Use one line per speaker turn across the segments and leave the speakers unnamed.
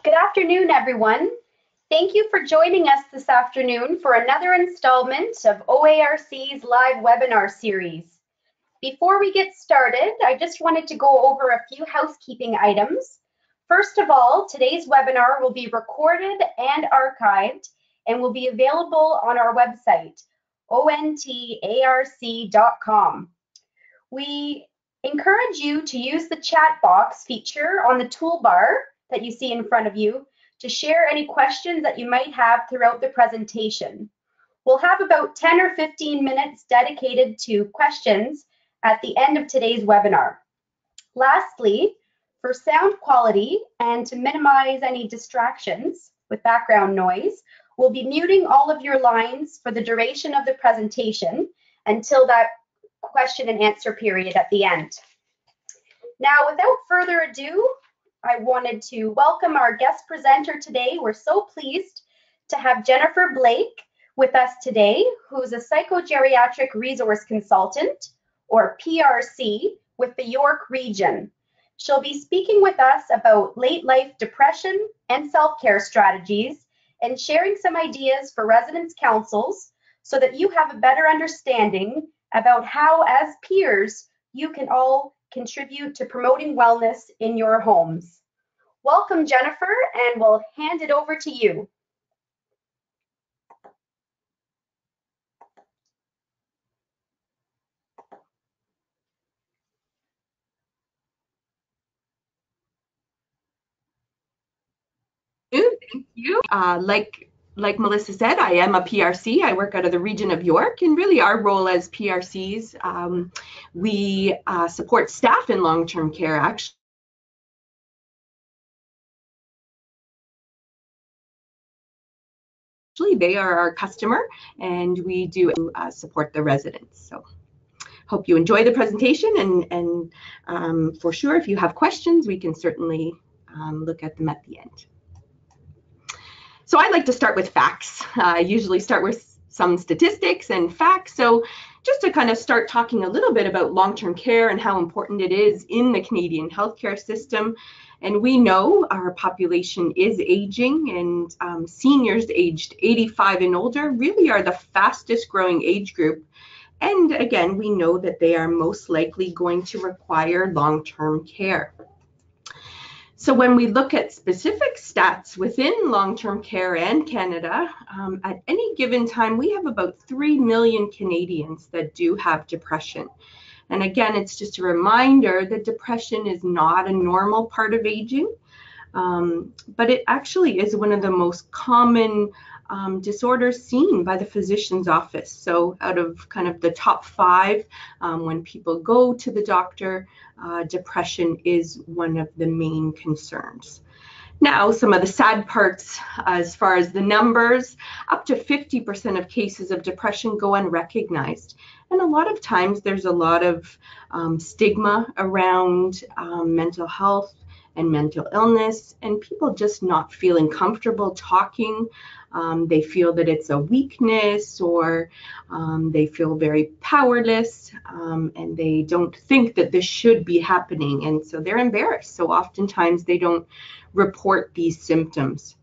Good afternoon, everyone. Thank you for joining us this afternoon for another installment of OARC's live webinar series. Before we get started, I just wanted to go over a few housekeeping items. First of all, today's webinar will be recorded and archived and will be available on our website, ontarc.com. We encourage you to use the chat box feature on the toolbar that you see in front of you to share any questions that you might have throughout the presentation. We'll have about 10 or 15 minutes dedicated to questions at the end of today's webinar. Lastly, for sound quality and to minimize any distractions with background noise, we'll be muting all of your lines for the duration of the presentation until that question and answer period at the end. Now, without further ado, I wanted to welcome our guest presenter today. We're so pleased to have Jennifer Blaik with us today, who's a Psychogeriatric Resource Consultant, or PRC, with the York region. She'll be speaking with us about late life depression and self-care strategies and sharing some ideas for residents' councils so that you have a better understanding about how, as peers, you can all contribute to promoting wellness in your homes. Welcome, Jennifer, and we'll hand it over to you.
Thank you. Like Melissa said, I am a PRC. I work out of the region of York, and really our role as PRCs, we support staff in long-term care. Actually, they are our customer, and we do support the residents. So hope you enjoy the presentation, and for sure, if you have questions, we can certainly look at them at the end. So I like to start with facts. I usually start with some statistics and facts. So just to kind of start talking a little bit about long-term care and how important it is in the Canadian healthcare system. And we know our population is aging, and seniors aged 85 and older really are the fastest growing age group. And again, we know that they are most likely going to require long-term care. So when we look at specific stats within long-term care and Canada, at any given time, we have about 3 million Canadians that do have depression. And again, it's just a reminder that depression is not a normal part of aging, but it actually is one of the most common disorders seen by the physician's office. So out of kind of the top 5, when people go to the doctor, depression is one of the main concerns. Now, some of the sad parts as far as the numbers, up to 50% of cases of depression go unrecognized. And a lot of times there's a lot of stigma around mental health and mental illness, and people just not feeling comfortable talking. They feel that it's a weakness, or they feel very powerless, and they don't think that this should be happening, and so they're embarrassed. So oftentimes they don't report these symptoms.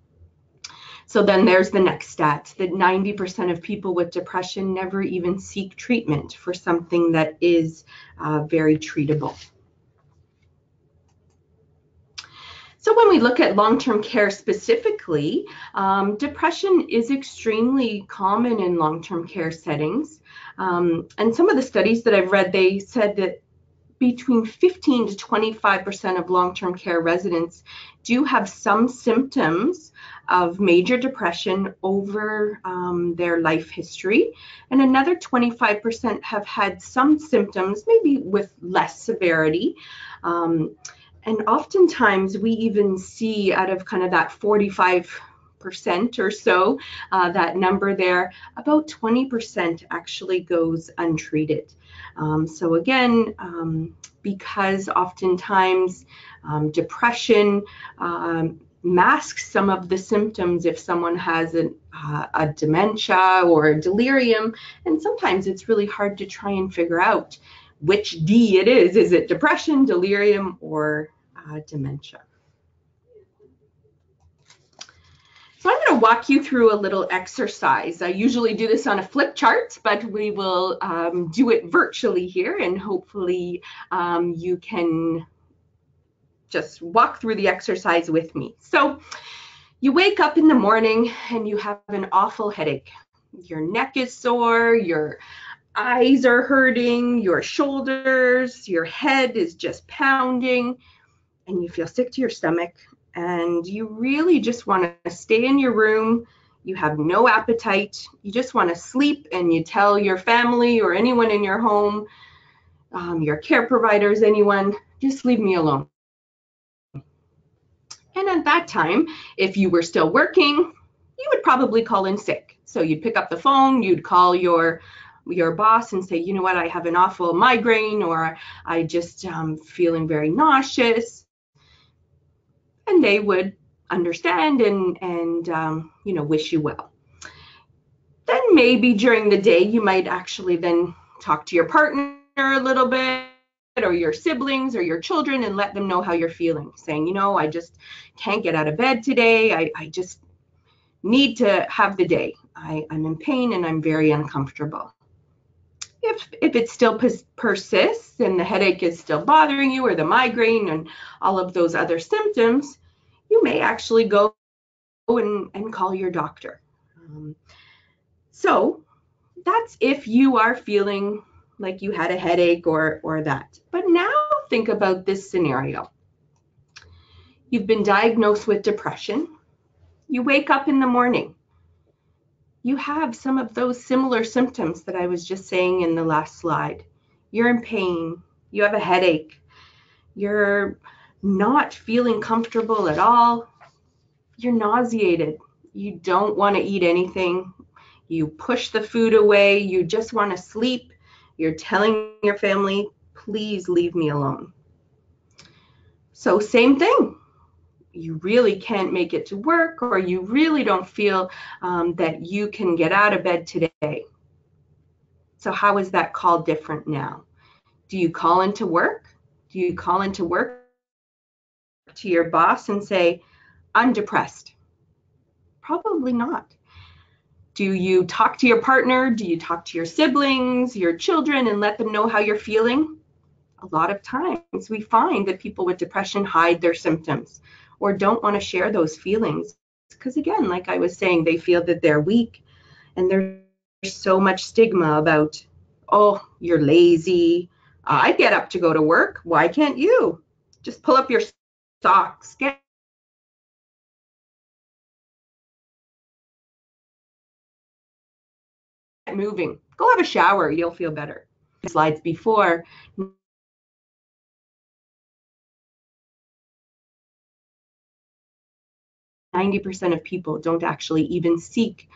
So then there's the next stat, that 90% of people with depression never even seek treatment for something that is very treatable. So when we look at long-term care specifically, depression is extremely common in long-term care settings. And some of the studies that I've read, they said that between 15 to 25% of long-term care residents do have some symptoms of major depression over their life history. And another 25% have had some symptoms, maybe with less severity. And oftentimes we even see out of kind of that 45% or so, that number there, about 20% actually goes untreated. So again, because oftentimes depression masks some of the symptoms if someone has a dementia or a delirium, and sometimes it's really hard to try and figure out which D it is. Is it depression, delirium, or dementia? walk you through a little exercise. I usually do this on a flip chart, but we will do it virtually here, and hopefully you can just walk through the exercise with me. So you wake up in the morning and you have an awful headache. Your neck is sore, your eyes are hurting, your shoulders, your head is just pounding, and you feel sick to your stomach, and you really just want to stay in your room. You have no appetite. You just want to sleep, and you tell your family or anyone in your home, your care providers, anyone, just leave me alone. And at that time, if you were still working, you would probably call in sick. So you'd pick up the phone, you'd call your boss and say, you know what, I have an awful migraine, or I just feeling very nauseous. And they would understand and you know, wish you well. Then maybe during the day, you might actually then talk to your partner a little bit, or your siblings or your children, and let them know how you're feeling, saying, you know, I just can't get out of bed today. I just need to have the day. I'm in pain and I'm very uncomfortable. If it still persists and the headache is still bothering you, or the migraine and all of those other symptoms, you may actually go and call your doctor. So that's if you are feeling like you had a headache or that. But now think about this scenario. You've been diagnosed with depression. You wake up in the morning. You have some of those similar symptoms that I was just saying in the last slide. You're in pain. You have a headache. You're not feeling comfortable at all. You're nauseated. You don't want to eat anything. You push the food away. You just want to sleep. You're telling your family, please leave me alone. So same thing. You really can't make it to work, or you really don't feel that you can get out of bed today. So how is that call different now? Do you call into work? Do you call into work to your boss and say, I'm depressed? Probably not. Do you talk to your partner? Do you talk to your siblings, your children, and let them know how you're feeling? A lot of times we find that people with depression hide their symptoms or don't want to share those feelings because, again, like I was saying, they feel that they're weak, and there's so much stigma about, oh, you're lazy. I get up to go to work. Why can't you? Just pull up your socks. Get moving. Go have a shower. You'll feel better. Slides before. 90% of people don't actually even seek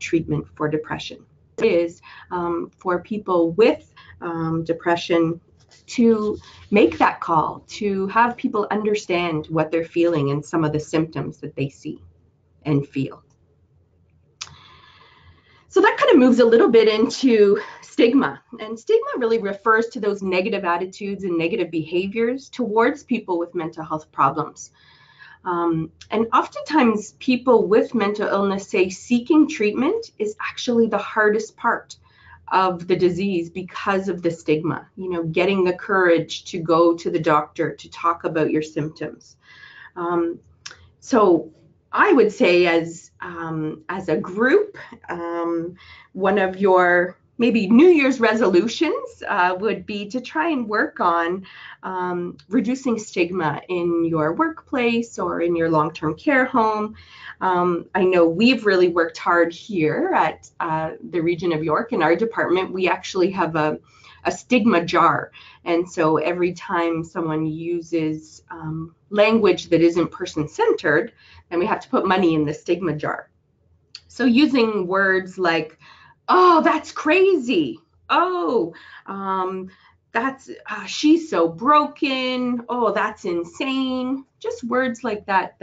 treatment for depression. It is for people with depression to make that call, to have people understand what they're feeling and some of the symptoms that they see and feel. So that kind of moves a little bit into stigma. And stigma really refers to those negative attitudes and negative behaviors towards people with mental health problems. And oftentimes people with mental illness say seeking treatment is actually the hardest part of the disease because of the stigma, you know, getting the courage to go to the doctor to talk about your symptoms. So I would say as a group, one of your maybe New Year's resolutions would be to try and work on reducing stigma in your workplace or in your long-term care home. I know we've really worked hard here at the Region of York. In our department, we actually have a stigma jar. And so every time someone uses language that isn't person-centered, then we have to put money in the stigma jar. So using words like, oh, that's crazy. Oh, that's she's so broken. Oh, that's insane. Just words like that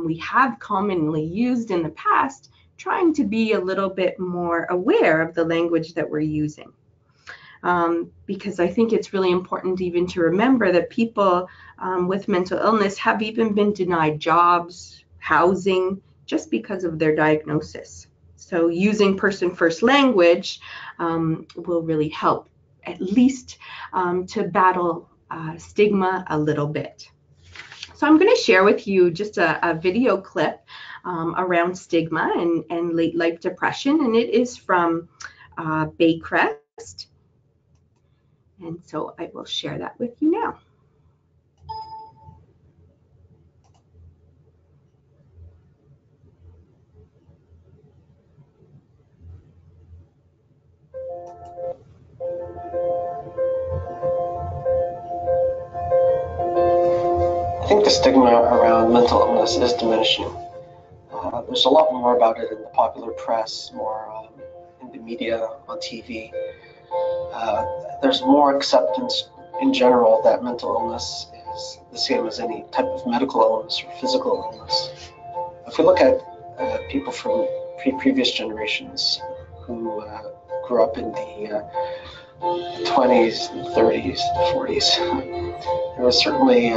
we have commonly used in the past, trying to be a little bit more aware of the language that we're using. Because I think it's really important even to remember that people with mental illness have even been denied jobs, housing, just because of their diagnosis. So using person-first language will really help, at least to battle stigma a little bit. So I'm going to share with you just a video clip around stigma and late life depression, and it is from Blaik. And so I will share that with you now.
I think the stigma around mental illness is diminishing. There's a lot more about it in the popular press, more in the media, on TV. There's more acceptance in general that mental illness is the same as any type of medical illness or physical illness. If we look at people from previous generations who grew up in the 20s, 30s, 40s, there was certainly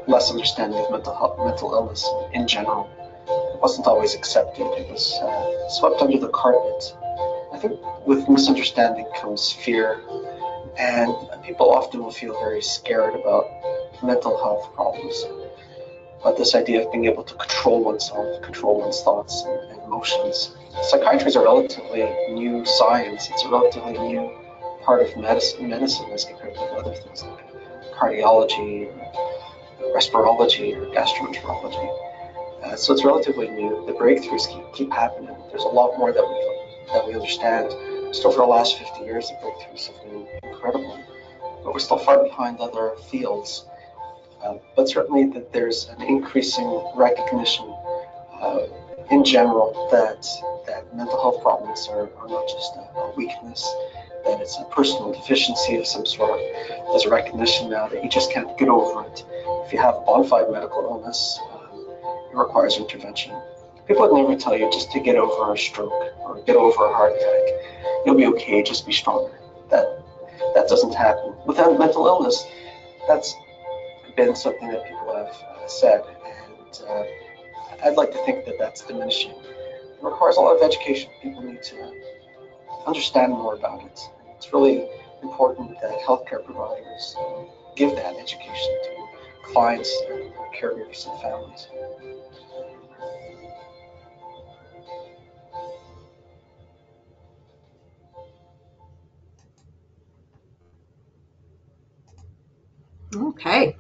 less understanding of mental illness in general. It wasn't always accepted. It was swept under the carpet. I think with misunderstanding comes fear, and people often will feel very scared about mental health problems. But this idea of being able to control oneself, control one's thoughts and emotions. Psychiatry is a relatively new science. It's a relatively new part of medicine as compared to other things like cardiology, respirology, or gastroenterology. So it's relatively new. The breakthroughs keep happening. There's a lot more that we understand. Just over the last 50 years, the breakthroughs have been incredible, but we're still far behind other fields. But certainly that there's an increasing recognition in general that mental health problems are not just a weakness, that it's a personal deficiency of some sort. There's a recognition now that you just can't get over it. If you have a bona fide medical illness, it requires intervention. People would never tell you just to get over a stroke or get over a heart attack. You'll be okay, just be stronger. That doesn't happen. Without mental illness, that's been something that people have said, and I'd like to think that that's diminishing. It requires a lot of education. People need to understand more about it. It's really important that healthcare providers give that education to clients, and caregivers, and families.
Okay.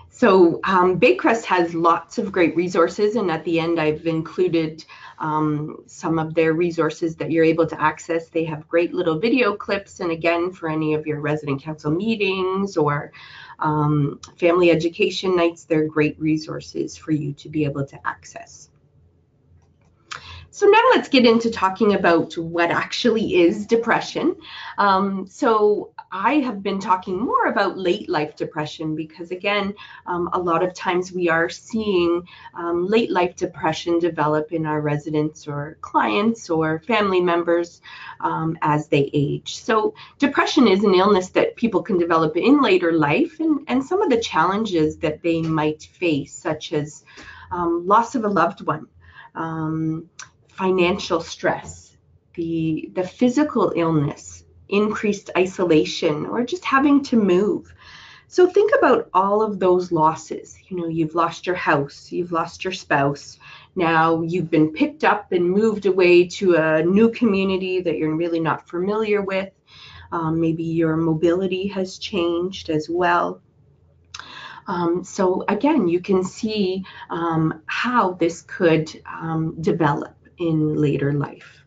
So Blaik has lots of great resources, and at the end I've included some of their resources that you're able to access. They have great little video clips, and again, for any of your resident council meetings or family education nights, they're great resources for you to be able to access. So now let's get into talking about what actually is depression. So I have been talking more about late life depression because, again, a lot of times we are seeing late life depression develop in our residents or clients or family members as they age. So depression is an illness that people can develop in later life, and some of the challenges that they might face, such as loss of a loved one, financial stress, the physical illness, increased isolation, or just having to move. So think about all of those losses. You know, you've lost your house, you've lost your spouse. Now you've been picked up and moved away to a new community that you're really not familiar with. Maybe your mobility has changed as well. So again, you can see how this could develop in later life.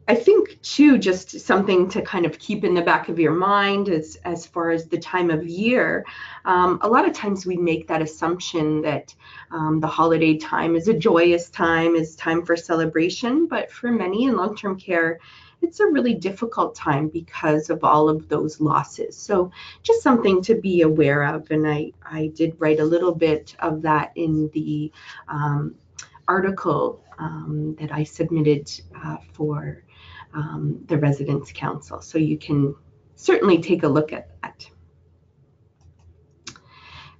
I think too, just something to kind of keep in the back of your mind as far as the time of year, a lot of times we make that assumption that the holiday time is a joyous time, is time for celebration, but for many in long-term care, it's a really difficult time because of all of those losses. So just something to be aware of, and I did write a little bit of that in the article that I submitted for the Residents' Council. So you can certainly take a look at that.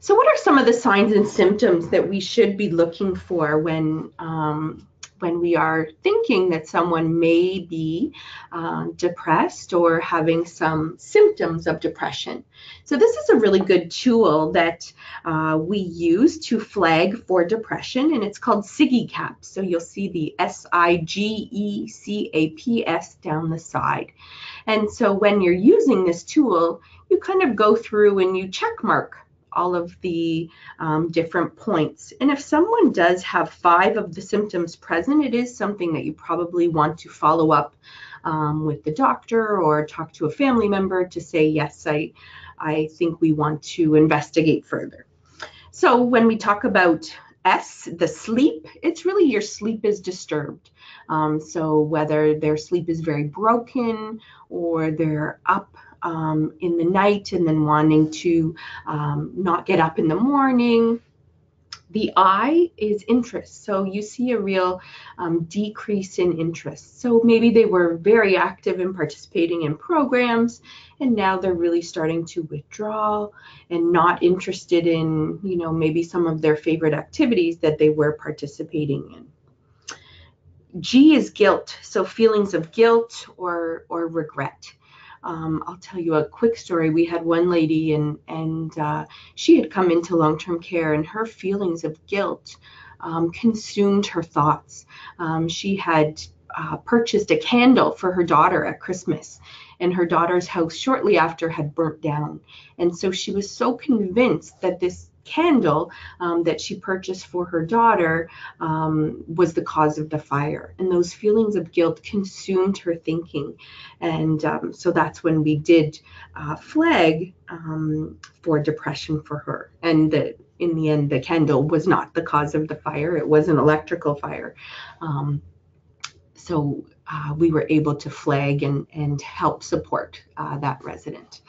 So what are some of the signs and symptoms that we should be looking for when we are thinking that someone may be depressed or having some symptoms of depression? So this is a really good tool that we use to flag for depression, and it's called SIGECAPS. So you'll see the SIGECAPS down the side. And so when you're using this tool, you kind of go through and you check mark all of the different points. And if someone does have 5 of the symptoms present, it is something that you probably want to follow up with the doctor or talk to a family member to say, yes, I think we want to investigate further. So when we talk about S, the sleep, it's really your sleep is disturbed. So whether their sleep is very broken or they're up in the night and then wanting to not get up in the morning. The I is interest. So you see a real decrease in interest. So maybe they were very active in participating in programs, and now they're really starting to withdraw and not interested in, maybe some of their favorite activities that they were participating in. G is guilt. So feelings of guilt or regret. I'll tell you a quick story. We had one lady and she had come into long-term care, and her feelings of guilt consumed her thoughts. She had purchased a candle for her daughter at Christmas, and her daughter's house shortly after had burnt down. And so she was so convinced that this candle that she purchased for her daughter was the cause of the fire, and those feelings of guilt consumed her thinking. And so that's when we did flag for depression for her. And in the end, the candle was not the cause of the fire. It was an electrical fire. So we were able to flag and help support that resident.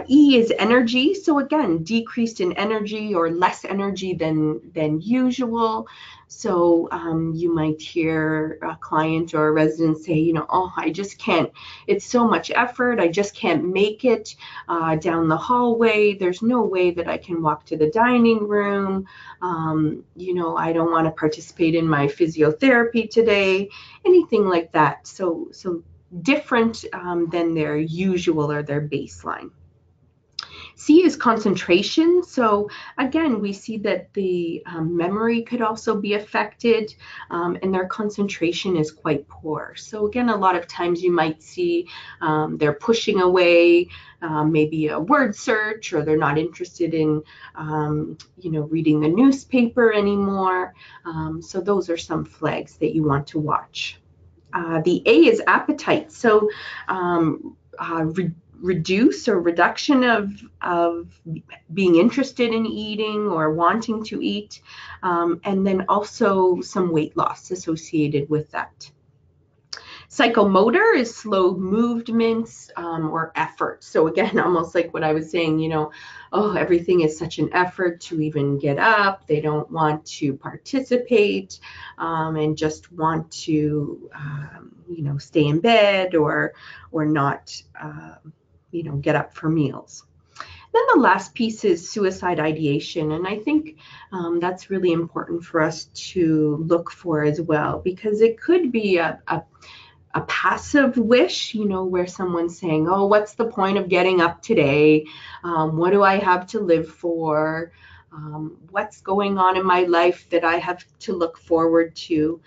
E is energy. So again, decreased in energy or less energy than usual. So you might hear a client or a resident say, oh, I just can't, it's so much effort. I just can't make it down the hallway. There's no way that I can walk to the dining room. I don't want to participate in my physiotherapy today, anything like that. So different than their usual or their baseline. C is concentration. So again, we see that the memory could also be affected, and their concentration is quite poor. So again, a lot of times you might see they're pushing away maybe a word search, or they're not interested in reading the newspaper anymore. So those are some flags that you want to watch. The A is appetite. So reduce or reduction of being interested in eating or wanting to eat, and then also some weight loss associated with that. Psychomotor is slow movements or effort. So again, almost like what I was saying, everything is such an effort to even get up. They don't want to participate and just want to, stay in bed or not, get up for meals. Then the last piece is suicide ideation, and I think that's really important for us to look for as well, because it could be a passive wish, where someone's saying, oh, what's the point of getting up today? What do I have to live for? What's going on in my life that I have to look forward to?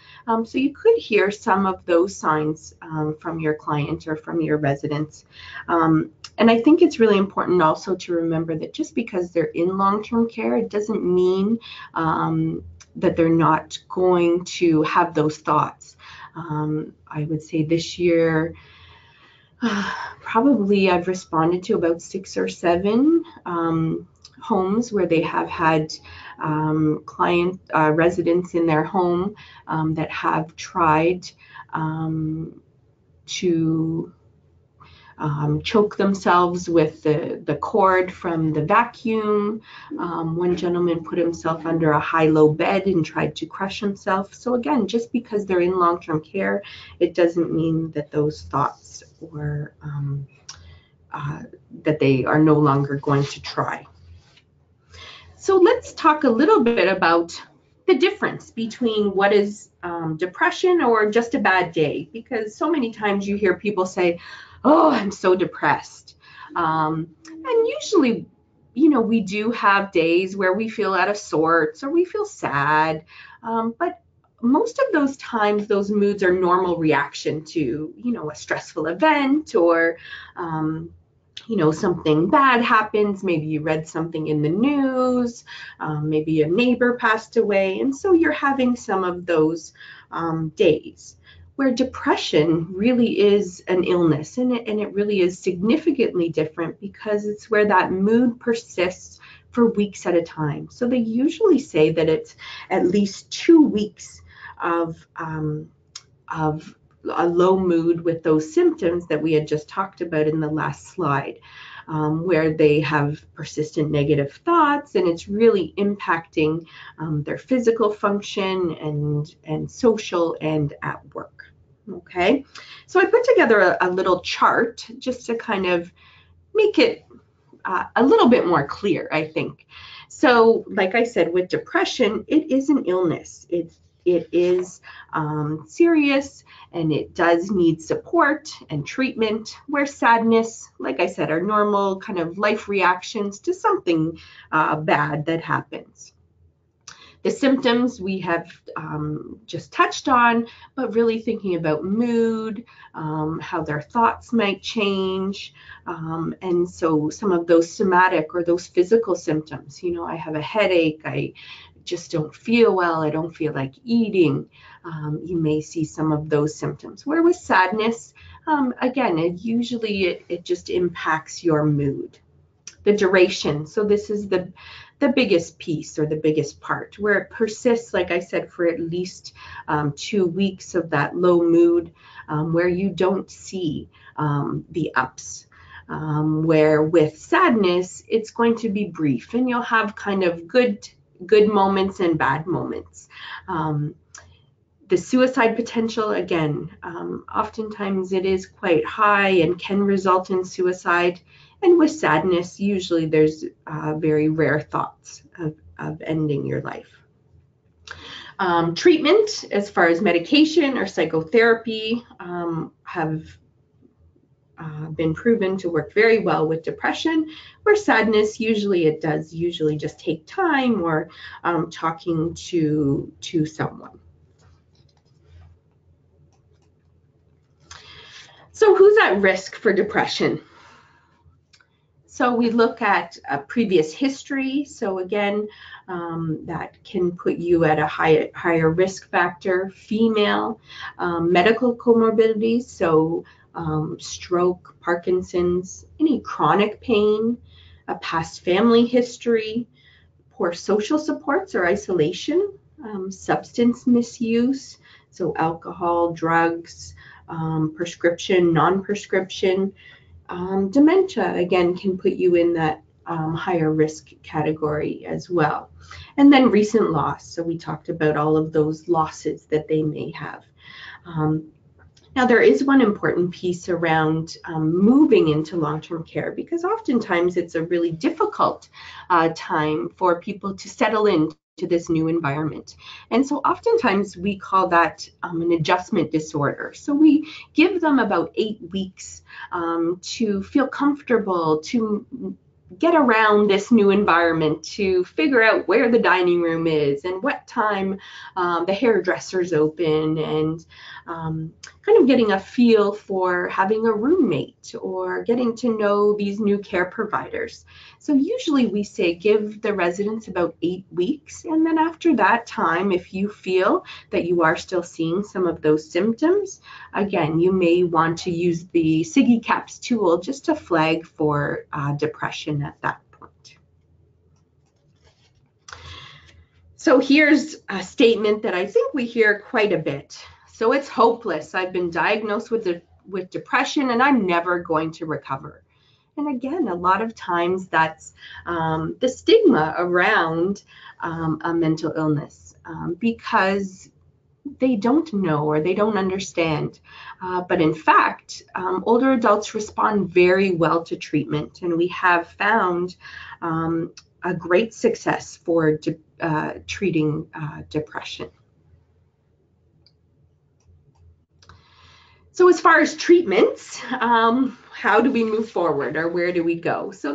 So you could hear some of those signs from your client or from your residents. And I think it's really important also to remember that just because they're in long-term care, it doesn't mean that they're not going to have those thoughts. I would say this year, probably I've responded to about 6 or 7 homes where they have had residents in their home that have tried to choke themselves with the cord from the vacuum. One gentleman put himself under a high-low bed and tried to crush himself. So again, just because they're in long-term care, it doesn't mean that those thoughts were that they are no longer going to try. So let's talk a little bit about the difference between what is depression or just a bad day, because so many times you hear people say, oh, I'm so depressed. And usually, you know, we do have days where we feel out of sorts or we feel sad, but most of those times, those moods are normal reaction to, you know, a stressful event or, you know, something bad happens. Maybe you read something in the news, maybe a neighbor passed away. And so you're having some of those days where depression really is an illness, and it really is significantly different because it's where that mood persists for weeks at a time. So they usually say that it's at least 2 weeks of a low mood with those symptoms that we had just talked about in the last slide, where they have persistent negative thoughts, and it's really impacting their physical function and social and at work. Okay, so I put together a little chart just to kind of make it a little bit more clear, I think. So like I said, with depression, it is an illness. It is serious, and it does need support and treatment, where sadness, like I said, are normal kind of life reactions to something bad that happens. The symptoms we have just touched on, but really thinking about mood, how their thoughts might change. And so some of those somatic or those physical symptoms, you know, I have a headache, I just don't feel well, I don't feel like eating. You may see some of those symptoms. Where with sadness, again, it just impacts your mood. The duration, so this is the biggest piece or the biggest part, where it persists, like I said, for at least 2 weeks of that low mood, where you don't see the ups. Where with sadness, it's going to be brief, and you'll have kind of good moments and bad moments. The suicide potential, again, oftentimes it is quite high and can result in suicide. And with sadness, usually there's very rare thoughts of ending your life. Treatment, as far as medication or psychotherapy, have been proven to work very well with depression. Where sadness, it does just take time or talking to someone. So who's at risk for depression? So we look at a previous history. So again, that can put you at a higher risk factor. Female, medical comorbidities, so stroke, Parkinson's, any chronic pain, a past family history, poor social supports or isolation, substance misuse, so alcohol, drugs, prescription, non-prescription. Dementia, again, can put you in that higher risk category as well. And then recent loss. So we talked about all of those losses that they may have. Now, there is one important piece around moving into long-term care, because oftentimes it's a really difficult time for people to settle into this new environment. And so oftentimes we call that an adjustment disorder. So we give them about 8 weeks to feel comfortable, to get around this new environment, to figure out where the dining room is and what time the hairdresser's open, and kind of getting a feel for having a roommate or getting to know these new care providers. So usually we say give the residents about 8 weeks, and then after that time, if you feel that you are still seeing some of those symptoms, again, you may want to use the SIGI-CAPS tool just to flag for depression at that point. So here's a statement that I think we hear quite a bit. So it's hopeless. I've been diagnosed with depression and I'm never going to recover. And again, a lot of times that's the stigma around a mental illness, because they don't know or they don't understand. But in fact, older adults respond very well to treatment. And we have found a great success for treating depression. So as far as treatments, how do we move forward, or where do we go? So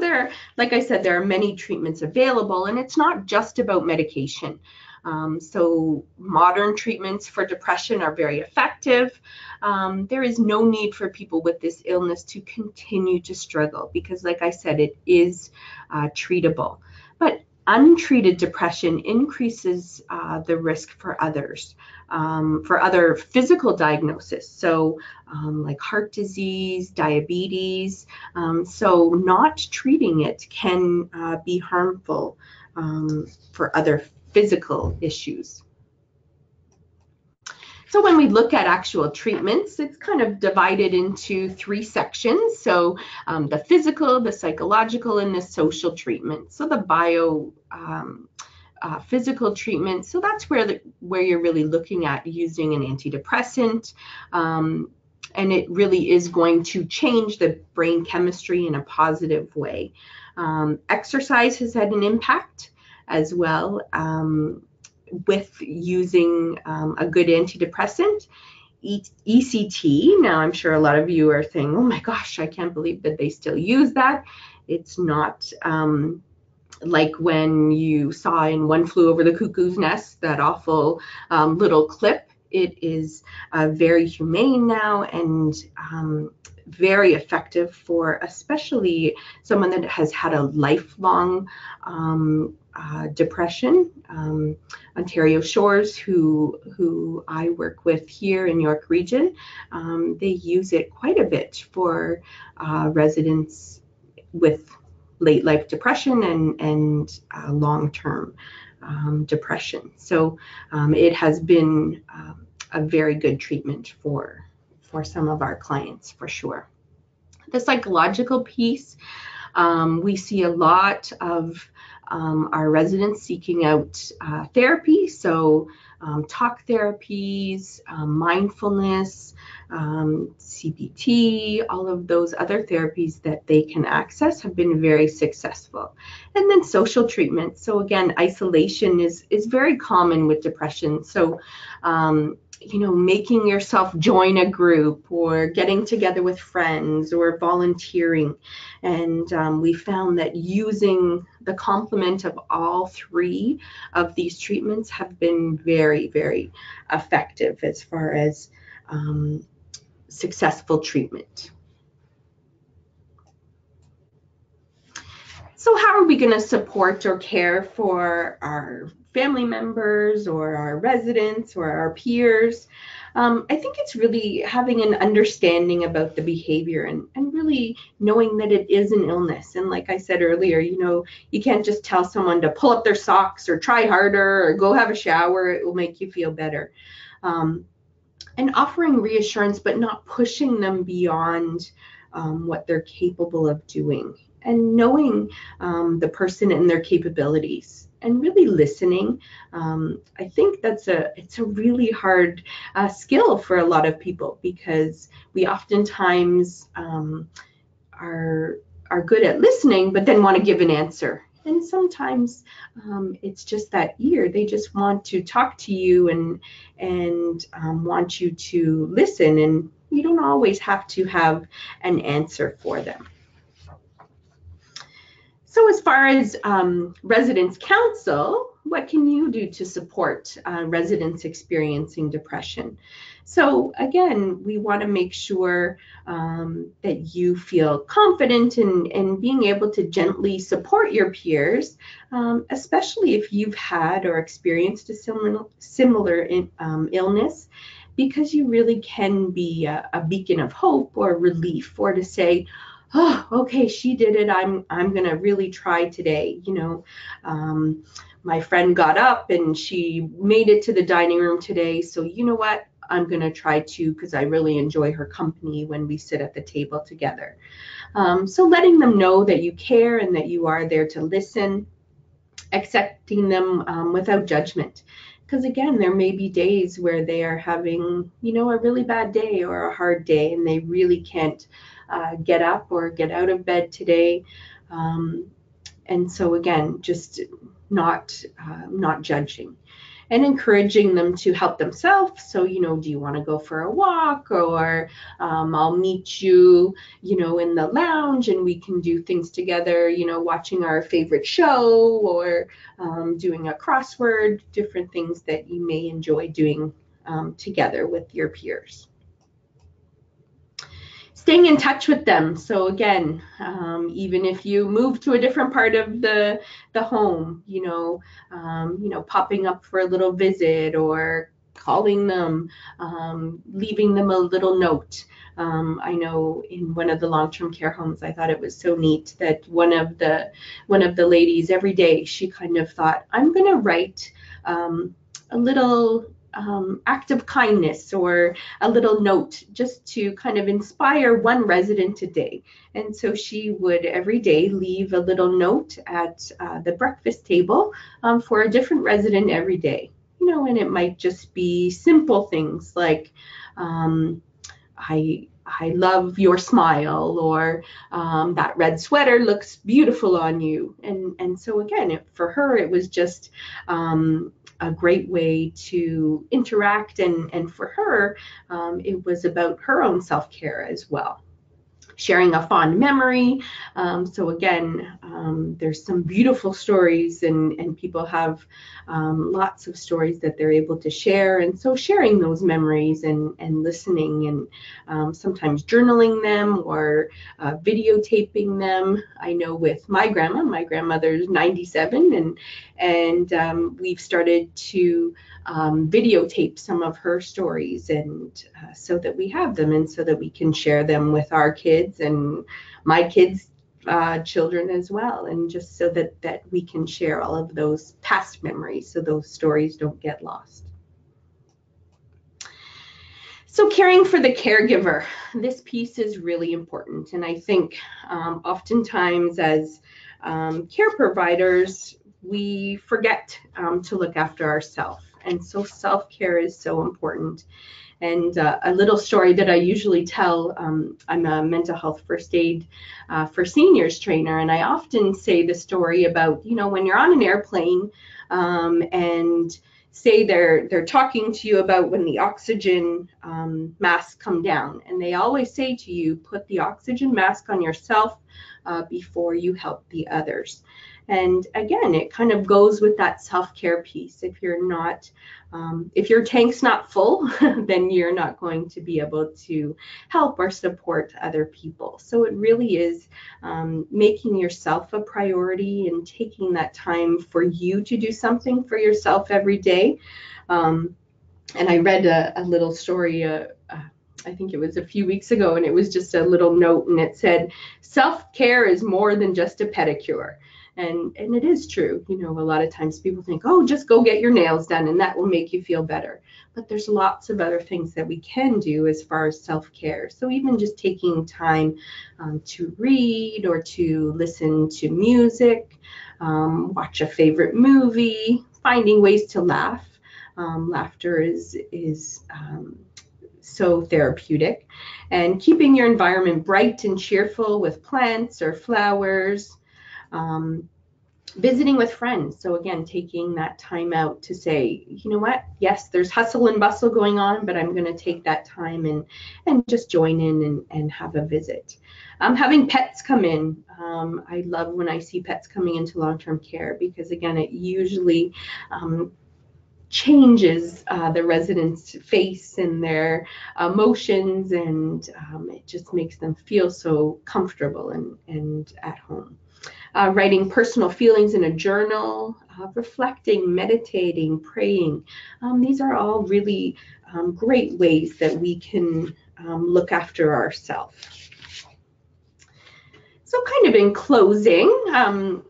like I said, there are many treatments available, and it's not just about medication. So modern treatments for depression are very effective. There is no need for people with this illness to continue to struggle because, like I said, it is treatable. But untreated depression increases the risk for others, for other physical diagnoses. So like heart disease, diabetes. So not treating it can be harmful for other physical issues. So when we look at actual treatments, it's kind of divided into 3 sections. So the physical, the psychological, and the social treatment. So the physical treatment, so that's where you're really looking at using an antidepressant, and it really is going to change the brain chemistry in a positive way. Exercise has had an impact as well with using a good antidepressant. ECT, now I'm sure a lot of you are saying, oh my gosh, I can't believe that they still use that. It's not like when you saw in One Flew Over the Cuckoo's Nest, that awful little clip. It is very humane now and very effective for especially someone that has had a lifelong depression. Ontario Shores, who I work with here in York Region, they use it quite a bit for residents with late life depression and long-term depression. So it has been a very good treatment for some of our clients, for sure. The psychological piece, we see a lot of our residents seeking out therapy, so talk therapies, mindfulness, CBT, all of those other therapies that they can access have been very successful. And then social treatment. So again, isolation is very common with depression. So making yourself join a group or getting together with friends or volunteering. And we found that using the complement of all 3 of these treatments have been very, very effective as far as successful treatment. So how are we going to support or care for our family members or our residents or our peers? I think it's really having an understanding about the behavior and really knowing that it is an illness. And like I said earlier, you can't just tell someone to pull up their socks or try harder or go have a shower. It will make you feel better. And offering reassurance, but not pushing them beyond what they're capable of doing. And knowing the person and their capabilities and really listening. I think it's a really hard skill for a lot of people because we oftentimes are good at listening, but then want to give an answer. And sometimes it's just that ear. They just want to talk to you and want you to listen. And you don't always have to have an answer for them. So as far as residents council, what can you do to support residents experiencing depression? So again, we want to make sure that you feel confident in being able to gently support your peers, especially if you've had or experienced a similar illness, because you really can be a beacon of hope or relief, or to say, oh, okay, she did it. I'm going to really try today. My friend got up and she made it to the dining room today. So you know what? I'm going to try to, because I really enjoy her company when we sit at the table together. So letting them know that you care and that you are there to listen, accepting them without judgment. Because again, there may be days where they are having, a really bad day or a hard day, and they really can't get up or get out of bed today. And so again, just not judging, and encouraging them to help themselves. So, do you want to go for a walk, or I'll meet you, in the lounge and we can do things together, watching our favorite show, or doing a crossword, different things that you may enjoy doing together with your peers. Staying in touch with them. So again, even if you move to a different part of the home, popping up for a little visit, or calling them, leaving them a little note. I know in one of the long-term care homes, I thought it was so neat that one of the ladies, every day, she kind of thought, I'm going to write a little act of kindness, or a little note, just to kind of inspire one resident a day. And so she would every day leave a little note at the breakfast table for a different resident every day. And it might just be simple things like, I love your smile, or that red sweater looks beautiful on you. And so again, for her, it was just a great way to interact, and for her, it was about her own self-care as well. Sharing a fond memory. So again, there's some beautiful stories, and people have lots of stories that they're able to share. And so sharing those memories, and listening, and sometimes journaling them, or videotaping them. I know with my grandmother's 97, and we've started to videotape some of her stories, and so that we have them, and so that we can share them with our kids and my kids' children as well, and just so that we can share all of those past memories, so those stories don't get lost. So caring for the caregiver, this piece is really important, and I think oftentimes as care providers, we forget to look after ourselves. And so self-care is so important. And a little story that I usually tell, I'm a mental health first aid for seniors trainer, and I often say the story about, when you're on an airplane and say they're talking to you about when the oxygen masks come down, and they always say to you, put the oxygen mask on yourself before you help the others. And again, it kind of goes with that self-care piece. If you're not, if your tank's not full, then you're not going to be able to help or support other people. So it really is making yourself a priority, and taking that time for you to do something for yourself every day. And I read a little story, I think it was a few weeks ago, and it was just a little note, and it said, self-care is more than just a pedicure. And it is true. A lot of times people think, oh, just go get your nails done and that will make you feel better. But there's lots of other things that we can do as far as self-care. So even just taking time to read, or to listen to music, watch a favorite movie, finding ways to laugh. Laughter is so therapeutic. And keeping your environment bright and cheerful with plants or flowers. Visiting with friends. So again, taking that time out to say, you know what, yes, there's hustle and bustle going on, but I'm going to take that time and just join in and have a visit. Having pets come in. I love when I see pets coming into long-term care, because again, it usually changes the resident's face and their emotions, and it just makes them feel so comfortable and at home. Writing personal feelings in a journal, reflecting, meditating, praying. These are all really great ways that we can look after ourselves. So kind of in closing,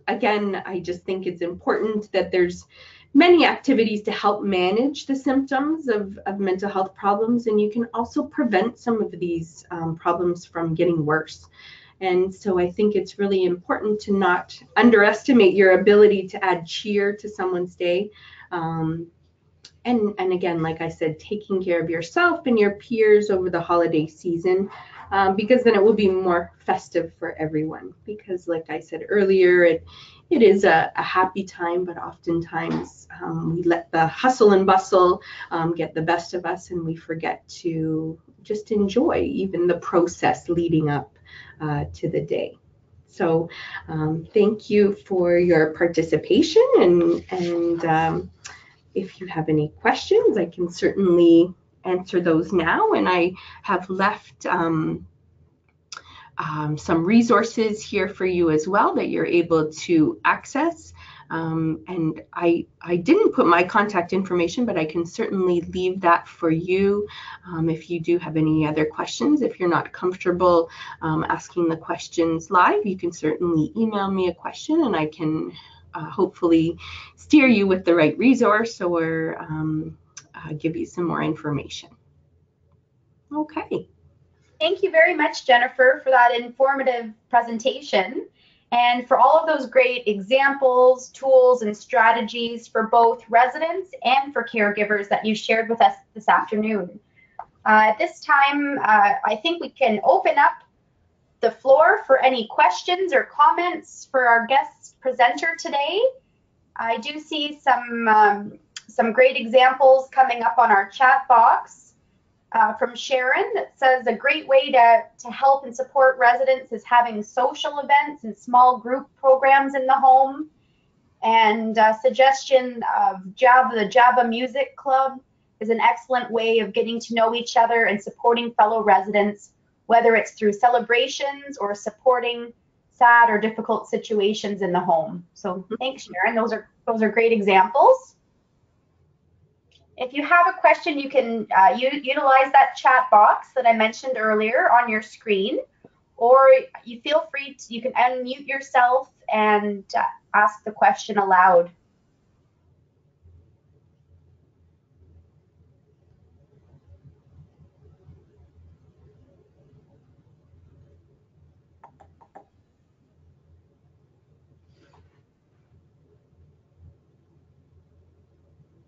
again, I just think it's important that there's many activities to help manage the symptoms of mental health problems, and you can also prevent some of these problems from getting worse. And so I think it's really important to not underestimate your ability to add cheer to someone's day. And again, like I said, taking care of yourself and your peers over the holiday season, because then it will be more festive for everyone. Because like I said earlier, it is a happy time, but oftentimes we let the hustle and bustle get the best of us, and we forget to just enjoy even the process leading up to the day. So thank you for your participation, and if you have any questions, I can certainly answer those now. And I have left some resources here for you as well that you're able to access. And I didn't put my contact information, but I can certainly leave that for you if you do have any other questions. If you're not comfortable asking the questions live, you can certainly email me a question, and I can hopefully steer you with the right resource or give you some more information. Okay.
Thank you very much, Jennifer, for that informative presentation and for all of those great examples, tools, and strategies for both residents and for caregivers that you shared with us this afternoon. At this time, I think we can open up the floor for any questions or comments for our guest presenter today. I do see some great examples coming up on our chat box from Sharon that says a great way to help and support residents is having social events and small group programs in the home. And suggestion of the Java Music Club is an excellent way of getting to know each other and supporting fellow residents, whether it's through celebrations or supporting sad or difficult situations in the home. So thanks, Sharon. Those are great examples. If you have a question, you can utilize that chat box that I mentioned earlier on your screen, or you feel free to, you can unmute yourself and ask the question aloud.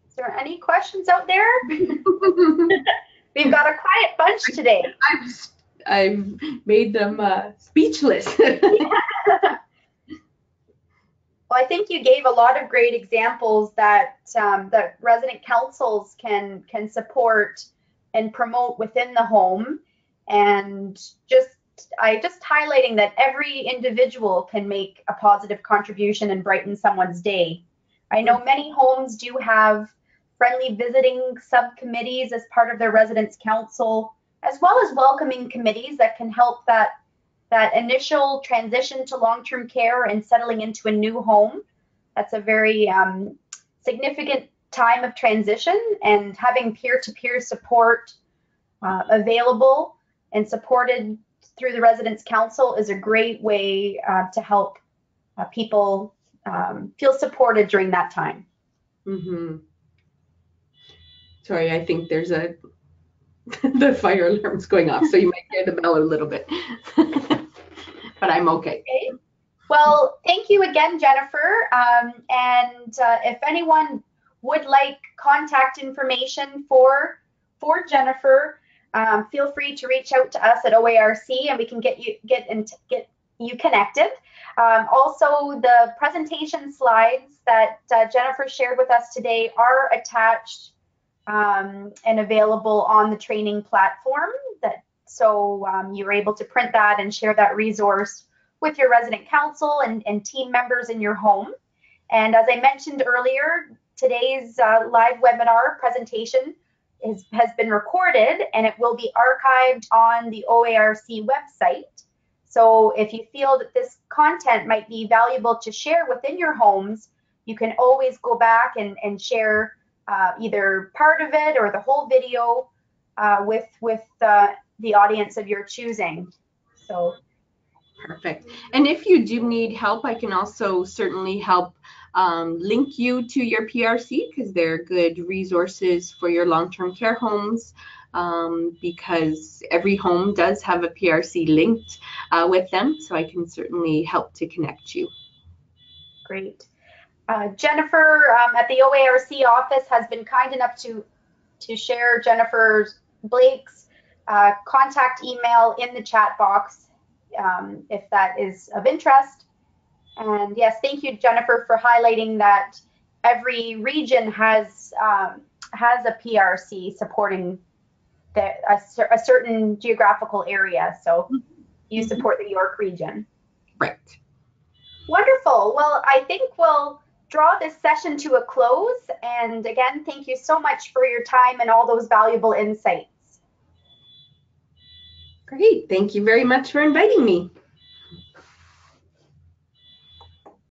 Is there any questions out there? We've got a quiet bunch today.
I've made them speechless.
Well, I think you gave a lot of great examples that that resident councils can support and promote within the home, and just highlighting that every individual can make a positive contribution and brighten someone's day. I know many homes do have friendly visiting subcommittees as part of their residents council, as well as welcoming committees that can help that initial transition to long-term care and settling into a new home. That's a very significant time of transition, and having peer-to-peer support available and supported through the residents council is a great way to help people feel supported during that time.
Mm-hmm. Sorry, I think there's the fire alarm's going off, so you might hear the bell a little bit. But I'm okay.
Okay. Well, thank you again, Jennifer. And if anyone would like contact information for Jennifer, feel free to reach out to us at OARC, and we can get you connected. Also, the presentation slides that Jennifer shared with us today are attached and available on the training platform. So you're able to print that and share that resource with your resident council and team members in your home. And as I mentioned earlier, today's live webinar presentation has been recorded, and it will be archived on the OARC website. So if you feel that this content might be valuable to share within your homes, you can always go back and share either part of it or the whole video with the audience of your choosing. So
perfect. And if you do need help, I can also certainly help link you to your PRC, because they're good resources for your long-term care homes, because every home does have a PRC linked with them, so I can certainly help to connect you.
Great. Jennifer at the OARC office has been kind enough to share Jennifer's Blaik's contact email in the chat box if that is of interest. And yes, thank you, Jennifer, for highlighting that every region has a PRC supporting a certain geographical area. So you support the York region.
Right.
Wonderful. Well, I think we'll draw this session to a close. And again, thank you so much for your time and all those valuable insights.
Great. Thank you very much for inviting me.